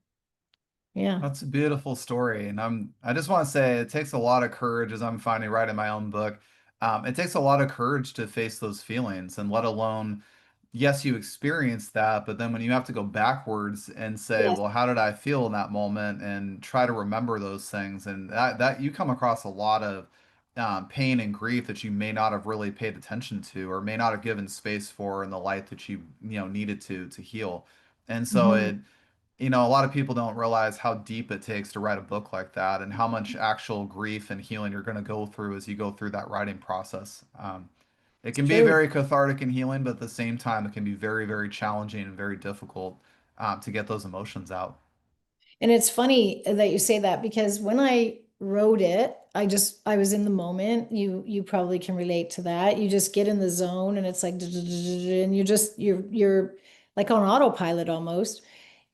Yeah. That's a beautiful story, and I just want to say it takes a lot of courage as I'm finally writing my own book. It takes a lot of courage to face those feelings, and let alone, yes, you experience that, but then when you have to go backwards and say, Yes. well, how did I feel in that moment, and try to remember those things, and that you come across a lot of pain and grief that you may not have really paid attention to, or may not have given space for in the light that you needed to heal, and so Mhm. it a lot of people don't realize how deep it takes to write a book like that and how much actual grief and healing you're going to go through as you go through that writing process. It It's can be true. very cathartic and healing, but at the same time, it can be very, very challenging and very difficult to get those emotions out. And it's funny that you say that because when I wrote it, I was in the moment. You probably can relate to that. You just get in the zone and it's like and you're like on autopilot almost.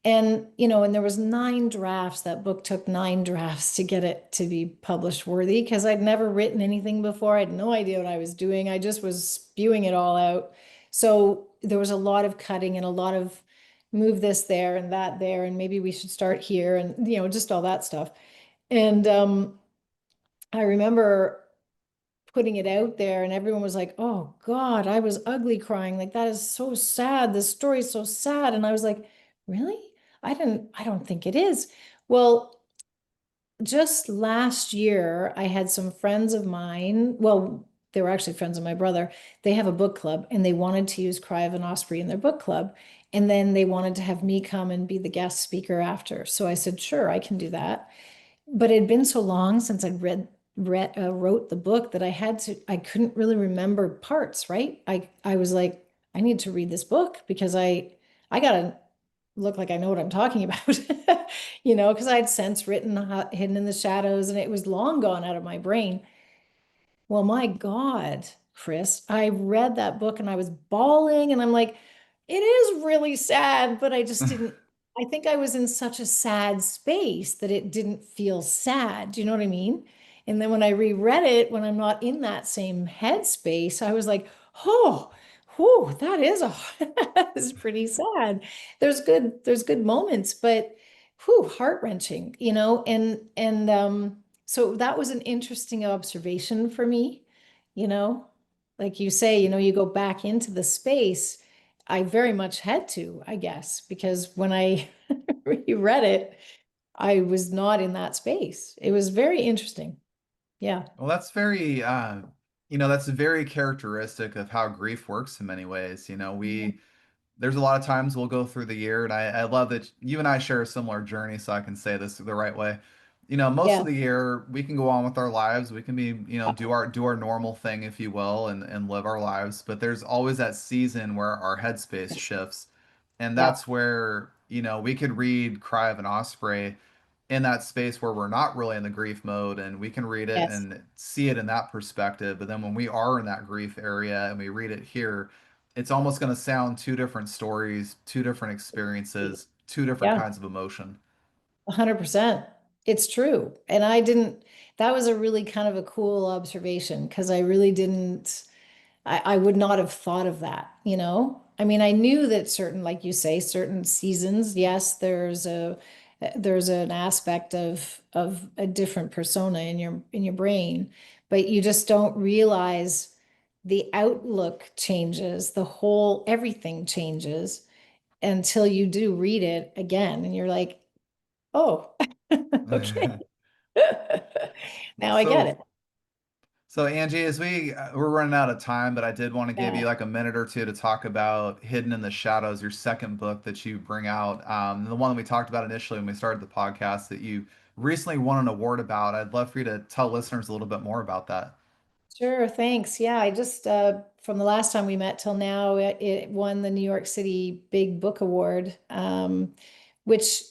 And, and there was 9 drafts. That book took 9 drafts to get it to be published worthy because I'd never written anything before. I had no idea what I was doing. I just was spewing it all out. So there was a lot of cutting and a lot of move this there and that there, and maybe we should start here and, just all that stuff. And I remember putting it out there and everyone was like, "Oh God, I was ugly crying. Like that is so sad. This story is so sad." And I was like, "Really? I don't think it is." Well, just last year, I had some friends of mine. Well, they were actually friends of my brother. They have a book club and they wanted to use Cry of an Osprey in their book club. And then they wanted to have me come and be the guest speaker after. So I said, "Sure, I can do that." But it had been so long since I'd wrote the book that I couldn't really remember parts, right? I was like, I need to read this book because I gotta look like I know what I'm talking about, because I had sense written, hidden in the shadows, and it was long gone out of my brain. Well, my God, Chris, I read that book and I was bawling, and I'm like, it is really sad, but I just didn't. I think I was in such a sad space that it didn't feel sad. Do you know what I mean? And then when I reread it, when I'm not in that same headspace, I was like, oh, whew, that is that is pretty sad. There's good moments, but whew, heart-wrenching, and so that was an interesting observation for me, you know, like you say, you go back into the space. I very much had to, I guess, because when I reread it, I was not in that space. It was very interesting. Yeah. Well, that's very, that's very characteristic of how grief works in many ways. There's a lot of times we'll go through the year, and I love that you and I share a similar journey, so I can say this the right way. Most of Yeah. the year we can go on with our lives. We can be, do our normal thing, if you will, and live our lives. But there's always that season where our headspace shifts, and Yeah. that's where, we could read Cry of an Osprey in that space where we're not really in the grief mode, and we can read it Yes. and see it in that perspective. But then when we are in that grief area and we read it here, it's almost going to sound two different stories, two different experiences, two different Yeah. kinds of emotion. 100%. It's true. And that was a really kind of a cool observation because I really didn't. I would not have thought of that. I mean, I knew that certain, like you say, certain seasons, yes, there's an aspect of a different persona in your brain, but you just don't realize the outlook changes, the whole everything changes until you do read it again, and you're like, oh, okay. Now I get So, it. so Angie, as we're running out of time, but I did want to give Yeah. you like a minute or two to talk about Hidden in the Shadows, your second book that you bring out, the one that we talked about initially when we started the podcast that you recently won an award about. I'd love for you to tell listeners a little bit more about that. Sure, thanks. Yeah, I just from the last time we met till now, it won the New York City Big Book Award, which,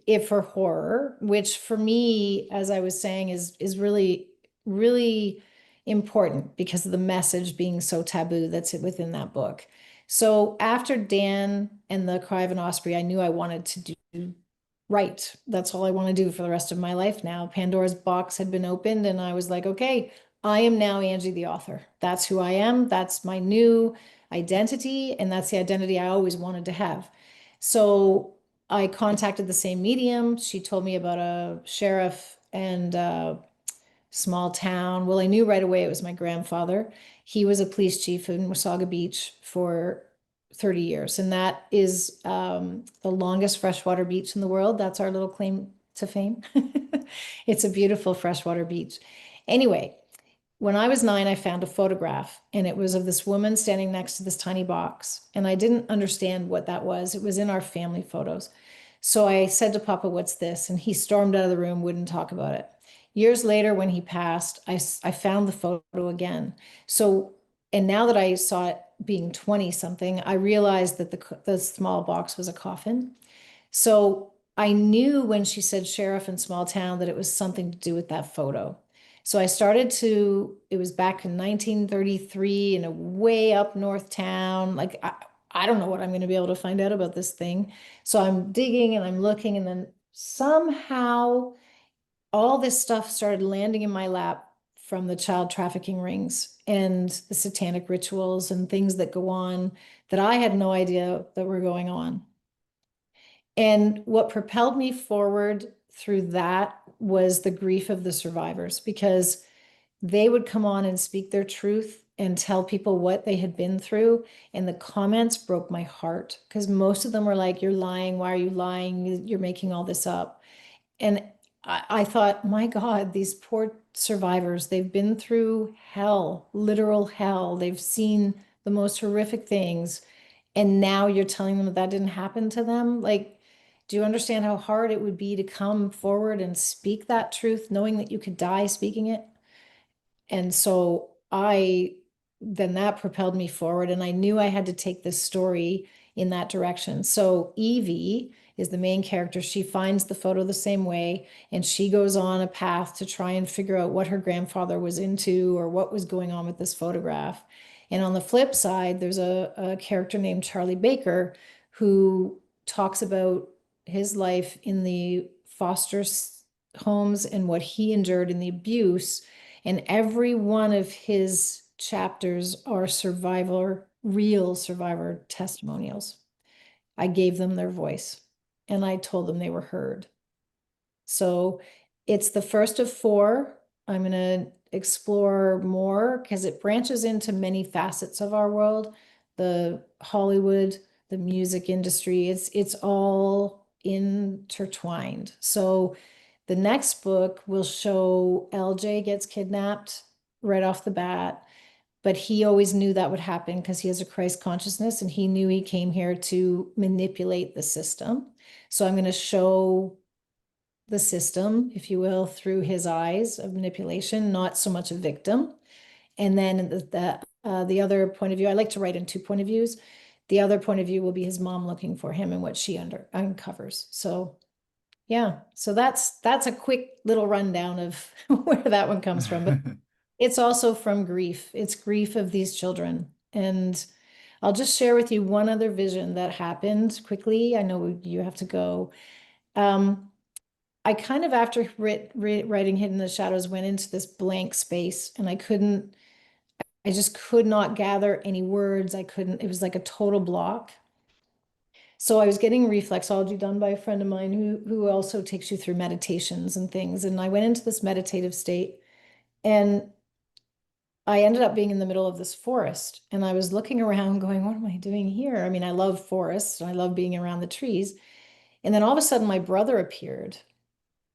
if for horror, which for me, as I was saying, is really, really important because of the message being so taboo that's within that book. So after Dan and the Cry of an Osprey, I knew I wanted to do right. That's all I want to do for the rest of my life now. Pandora's box had been opened, and I was like, okay, I am now Angie the author. That's who I am. That's my new identity, and that's the identity I always wanted to have. So I contacted the same medium. She told me about a sheriff and small town. Well, I knew right away it was my grandfather. He was a police chief in Wasaga Beach for 30 years, and that is the longest freshwater beach in the world. That's our little claim to fame. It's a beautiful freshwater beach. Anyway, when I was 9, I found a photograph, and it was of this woman standing next to this tiny box. And I didn't understand what that was. It was in our family photos. So I said to Papa, "What's this?" And he stormed out of the room, wouldn't talk about it. Years later, when he passed, I found the photo again. So, and now that I saw it being 20 something, I realized that the small box was a coffin. So I knew when she said sheriff in small town that it was something to do with that photo. So it was back in 1933 in a way up north town. Like I don't know what I'm going to be able to find out about this thing. So I'm digging and I'm looking, and then somehow all this stuff started landing in my lap from the child trafficking rings and the satanic rituals and things that go on that I had no idea that were going on. And what propelled me forward through that was the grief of the survivors, because they would come on and speak their truth and tell people what they had been through. And the comments broke my heart because most of them were like, "You're lying. Why are you lying? You're making all this up." And I thought, my God, these poor survivors, they've been through hell, literal hell. They've seen the most horrific things. And now you're telling them that that didn't happen to them. Like, do you understand how hard it would be to come forward and speak that truth, knowing that you could die speaking it? And so then that propelled me forward, and I knew I had to take this story in that direction. So Evie is the main character. She finds the photo the same way, and she goes on a path to try and figure out what her grandfather was into or what was going on with this photograph. And on the flip side, there's a character named Charlie Baker who talks about his life in the foster homes and what he endured in the abuse, and every one of his chapters are real survivor testimonials. I gave them their voice and I told them they were heard. So it's the first of four. I'm going to explore more because it branches into many facets of our world, the Hollywood, the music industry. It's all intertwined. So the next book will show LJ gets kidnapped right off the bat, but he always knew that would happen because he has a Christ consciousness and he knew he came here to manipulate the system. So I'm going to show the system, if you will, through his eyes of manipulation, not so much a victim. And then the other point of view, I like to write in two point of views. The other point of view will be his mom looking for him and what she uncovers. So yeah, so that's a quick little rundown of where that one comes from. But it's also from grief. It's grief of these children. And I'll just share with you one other vision that happened quickly. I know you have to go. Um, I kind of, after writing Hidden in the Shadows, went into this blank space and I just could not gather any words. I couldn't, it was like a total block. So I was getting reflexology done by a friend of mine who also takes you through meditations and things. And I went into this meditative state and I ended up being in the middle of this forest. And I was looking around going, what am I doing here? I mean, I love forests and I love being around the trees. And then all of a sudden my brother appeared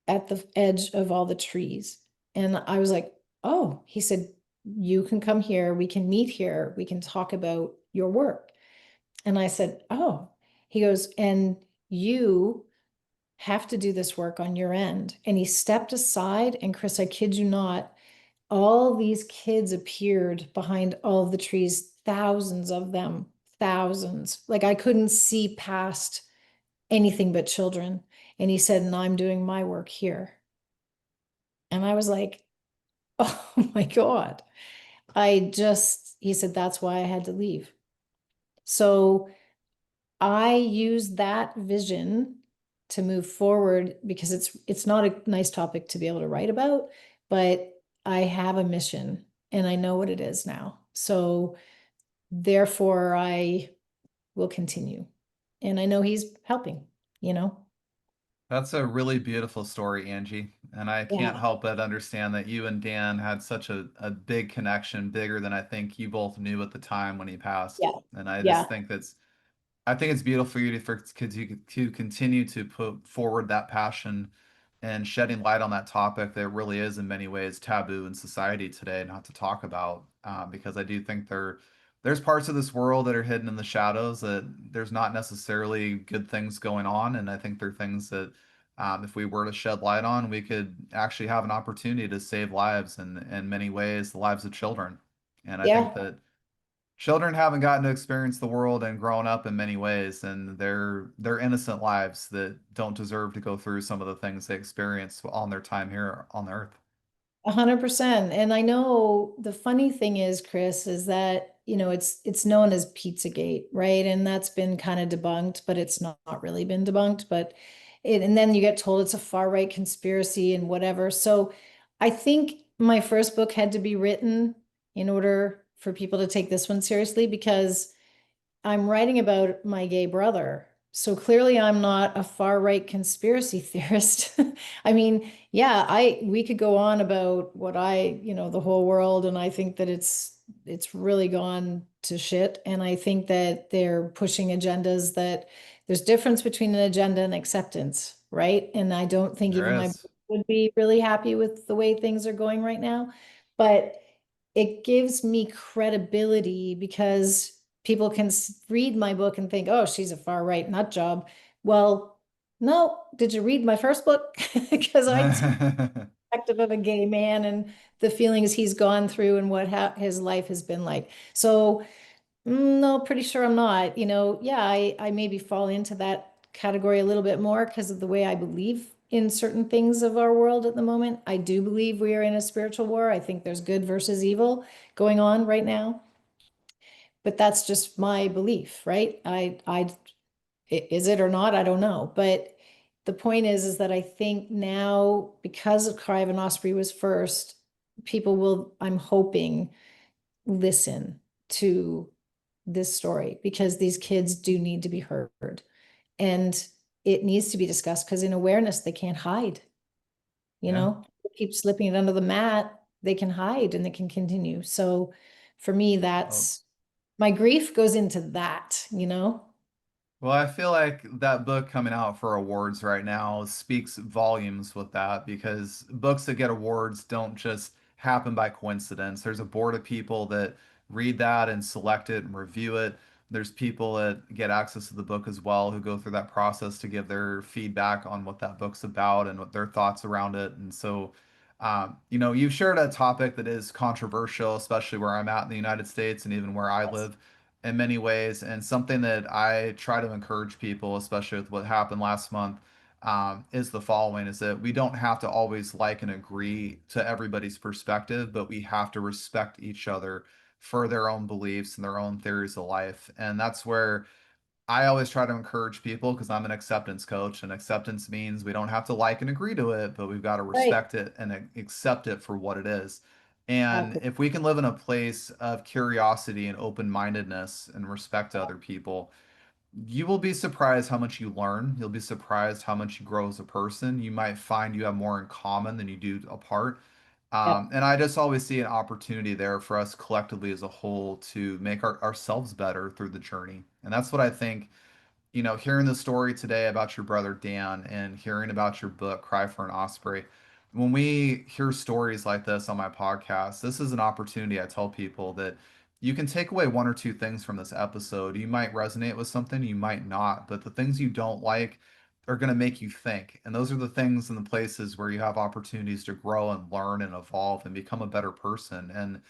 at the edge of all the trees. And I was like, oh, he said, you can come here. We can meet here. We can talk about your work. And I said, oh, he goes, and you have to do this work on your end. And he stepped aside. And Chris, I kid you not, all these kids appeared behind all of the trees, thousands of them, thousands. Like I couldn't see past anything but children. And he said, and I'm doing my work here. And I was like, oh my God. He said, that's why I had to leave. So I use that vision to move forward because it's not a nice topic to be able to write about, but I have a mission and I know what it is now. So therefore I will continue. And I know he's helping, you know? That's a really beautiful story, Angie. And I can't Yeah. help but understand that you and Dan had such a big connection, bigger than I think you both knew at the time when he passed. Yeah. And I just Yeah. think I think it's beautiful for you to continue to put forward that passion and shedding light on that topic that really is in many ways taboo in society today, not to talk about. Because I do think there's parts of this world that are hidden in the shadows that there's not necessarily good things going on, and I think there are things that if we were to shed light on, we could actually have an opportunity to save lives in many ways, the lives of children. And I think Yeah. that children haven't gotten to experience the world and grown up in many ways, and they're innocent lives that don't deserve to go through some of the things they experience on their time here on Earth. 100%. And I know the funny thing is, Chris, is that, it's known as Pizzagate, right? And that's been kind of debunked, but it's not really been debunked. But and then you get told it's a far right conspiracy and whatever. So I think my first book had to be written in order for people to take this one seriously because I'm writing about my gay brother. So clearly I'm not a far right conspiracy theorist. I mean, yeah, I we could go on about what the whole world, and I think that it's really gone to shit. And I think that they're pushing agendas that there's difference between an agenda and acceptance, right? And I don't think There even my is. would be really happy with the way things are going right now. But it gives me credibility because people can read my book and think, oh, she's a far right nut job. Well, no, did you read my first book? Because I took the perspective of a gay man and the feelings he's gone through and what his life has been like. So, no, pretty sure I'm not. Yeah, I maybe fall into that category a little bit more because of the way I believe in certain things of our world at the moment. I do believe we are in a spiritual war. I think there's good versus evil going on right now, but that's just my belief, right? Is it or not? I don't know. But the point is that I think now because of Cry of an Osprey was first, people will, I'm hoping, listen to this story because these kids do need to be heard and it needs to be discussed because in awareness they can't hide, Yeah. keep slipping it under the mat, they can hide and they can continue. So for me, Oh, that's my grief goes into that. well, I feel like that book coming out for awards right now speaks volumes with that because books that get awards don't just happen by coincidence. There's a board of people that read that and select it and review it. There's people that get access to the book as well who go through that process to give their feedback on what that book's about and what their thoughts around it. And so, you've shared a topic that is controversial, especially where I'm at in the United States and even where I live in many ways. And something that I try to encourage people, especially with what happened last month, is the following: is that we don't have to always like and agree to everybody's perspective, but we have to respect each other for their own beliefs and their own theories of life. And that's where I always try to encourage people because I'm an acceptance coach, and acceptance means we don't have to like and agree to it, but we've got to Right. respect it and accept it for what it is. And Exactly. if we can live in a place of curiosity and open-mindedness and respect to other people, you will be surprised how much you learn. You'll be surprised how much you grow as a person. You might find you have more in common than you do apart. Yep. And I just always see an opportunity there for us collectively as a whole to make ourselves better through the journey. And that's what I think, hearing the story today about your brother Dan and hearing about your book, Cry for an Osprey, when we hear stories like this on my podcast, this is an opportunity I tell people that you can take away one or two things from this episode. You might resonate with something, you might not, but the things you don't like are going to make you think. And those are the things and the places where you have opportunities to grow and learn and evolve and become a better person. And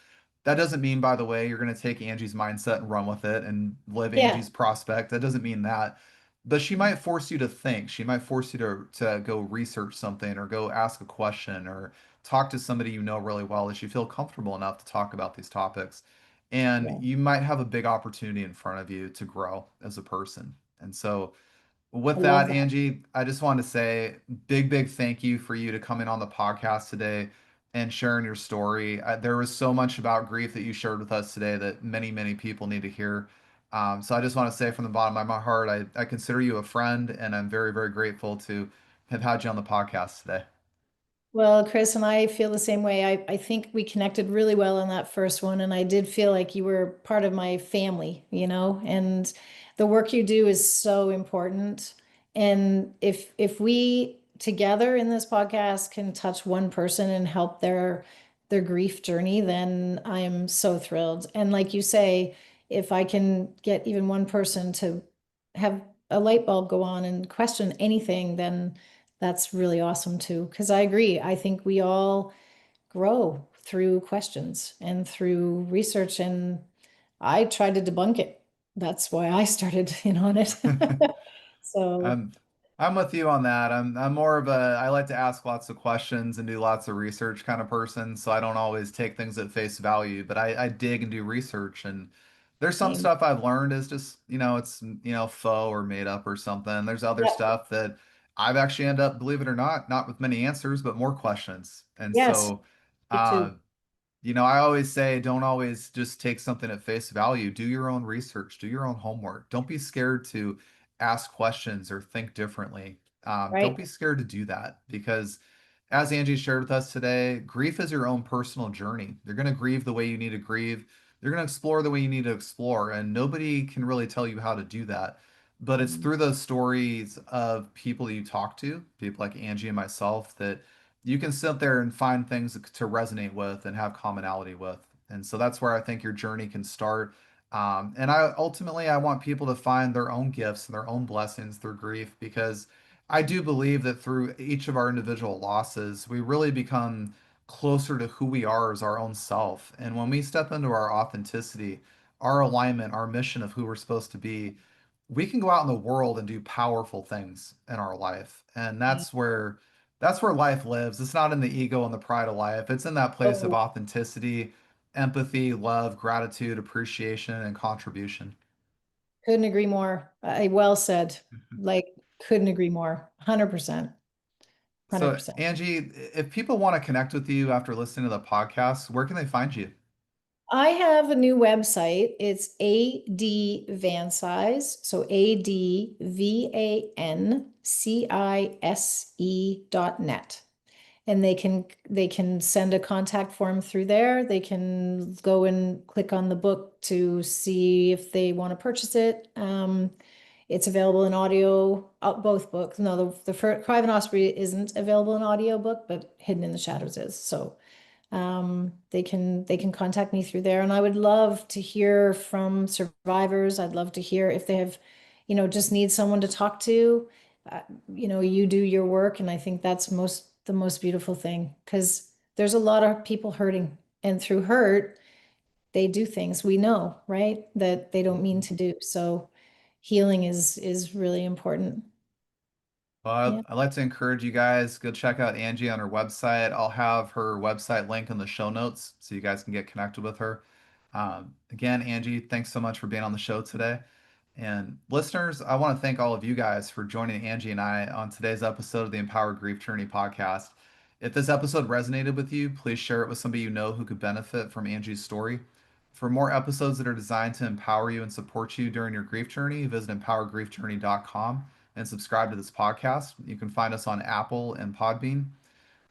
that doesn't mean, by the way, you're going to take Angie's mindset and run with it and live Yeah. Angie's prospect. That doesn't mean that. But she might force you to think. She might force you to go research something or go ask a question or talk to somebody you know really well that you feel comfortable enough to talk about these topics. And Yeah. you might have a big opportunity in front of you to grow as a person. And so, I with love that, that. Angie, I just wanted to say big, big thank you for you to come in on the podcast today and sharing your story. There was so much about grief that you shared with us today that many, many people need to hear. So I just want to say from the bottom of my heart, I consider you a friend, and I'm very, very grateful to have had you on the podcast today. Well, Chris and I feel the same way. I think we connected really well on that first one, and I did feel like you were part of my family, and the work you do is so important. And if we together in this podcast can touch one person and help their grief journey, then I am so thrilled. And like you say, if I can get even one person to have a light bulb go on and question anything, then that's really awesome too. Because I agree. I think we all grow through questions and through research. And I tried to debunk it. That's why I started in on it. So, I'm I'm with you on that. I'm more of a I like to ask lots of questions and do lots of research kind of person, so I don't always take things at face value, but I dig and do research and there's some Same. stuff I've learned is just, it's, faux or made up or something. There's other Yeah. stuff that I've actually ended up, believe it or not with many answers, but more questions. And Yes, so me uh too. I always say don't always just take something at face value. Do your own research, do your own homework. Don't be scared to ask questions or think differently. Don't Right. be scared to do that because, as Angie shared with us today, grief is your own personal journey. You're going to grieve the way you need to grieve. You're going to explore the way you need to explore, and nobody can really tell you how to do that. But it's Mm. through those stories of people that you talk to, people like Angie and myself, that you can sit there and find things to resonate with and have commonality with. And so that's where I think your journey can start. And I ultimately I want people to find their own gifts and their own blessings through grief because I do believe that through each of our individual losses, we really become closer to who we are as our own self. And when we step into our authenticity, our alignment, our mission of who we're supposed to be, we can go out in the world and do powerful things in our life. And Yeah. that's where life lives. It's not in the ego and the pride of life. It's in that place of Oh, authenticity, empathy, love, gratitude, appreciation, and contribution. couldn't agree more. I well said. Like, couldn't agree more. 100%. So, 100%. Angie, if people want to connect with you after listening to the podcast, where can they find you? I have a new website. It's AD Vancise. So ADVANCISE.net. And they can send a contact form through there. They can go and click on the book to see if they want to purchase it. It's available in audio, both books. No, the Cry of an Osprey isn't available in audio book, but Hidden in the Shadows is. So they can contact me through there. And I would love to hear from survivors. I'd love to hear if they have, just need someone to talk to. Uh, you do your work, and I think that's the most beautiful thing because there's a lot of people hurting, and through hurt, they do things we know, right? That they don't mean Mhm. to do. So healing is really important. Well, Yeah. I'd like to encourage you guys, go check out Angie on her website. I'll have her website link in the show notes so you guys can get connected with her. Again, Angie, thanks so much for being on the show today. And listeners, I want to thank all of you guys for joining Angie and I on today's episode of the Empowered Grief Journey podcast. If this episode resonated with you, please share it with somebody you know who could benefit from Angie's story. For more episodes that are designed to empower you and support you during your grief journey, visit empowergriefjourney.com and subscribe to this podcast. You can find us on Apple and Podbean.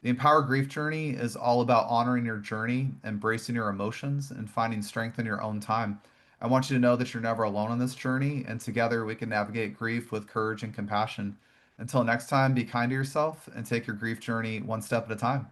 The Empower Grief Journey is all about honoring your journey, embracing your emotions, and finding strength in your own time. I want you to know that you're never alone on this journey, and together we can navigate grief with courage and compassion. Until next time, be kind to yourself and take your grief journey one step at a time.